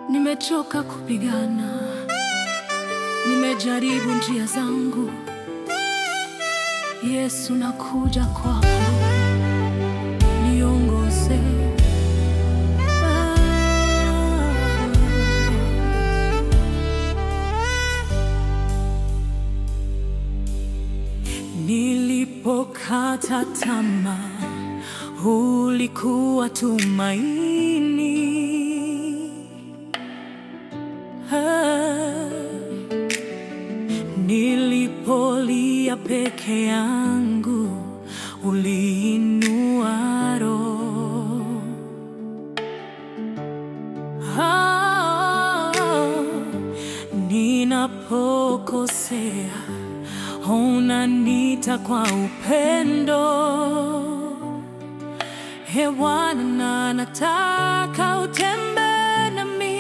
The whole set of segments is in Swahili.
Nimechoka kupigana, nimejaribu njia zangu. Yesu, nakuja kwako, niongoze. Nilipokata tamaa, ulikuwa tumaini. Nilipolia peke yangu, uliinua roho. Ninapokosea, unaniita kwa upendo. Bwana, nataka utembee nami.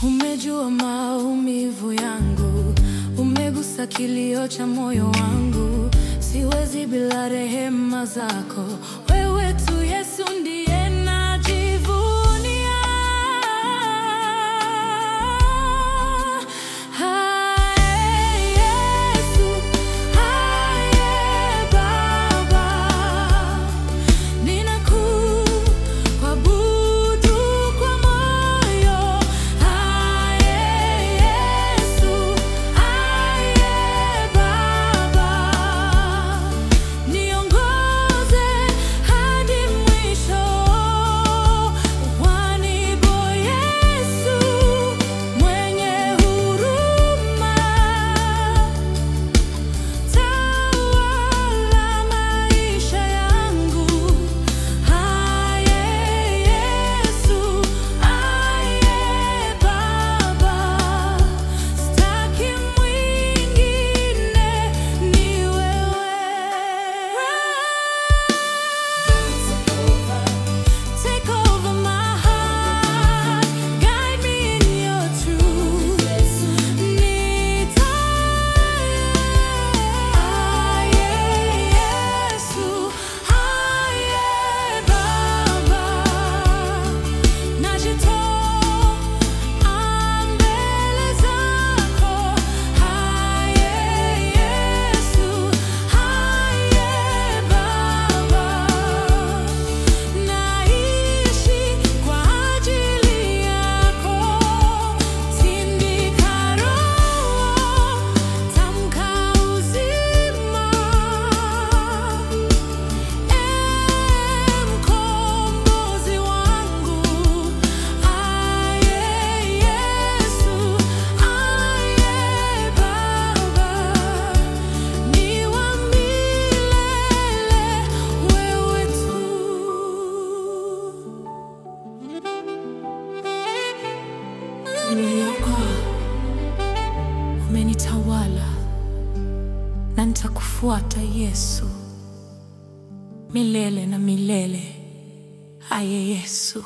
Umejua maumivu yangu, umegusa kilio cha moyo wangu. Siwezi bila rehema zako, wewe tu Yesu ndiye najivunia. Umenitawala na nitakufuata Yesu milele na milele. Aye Yesu.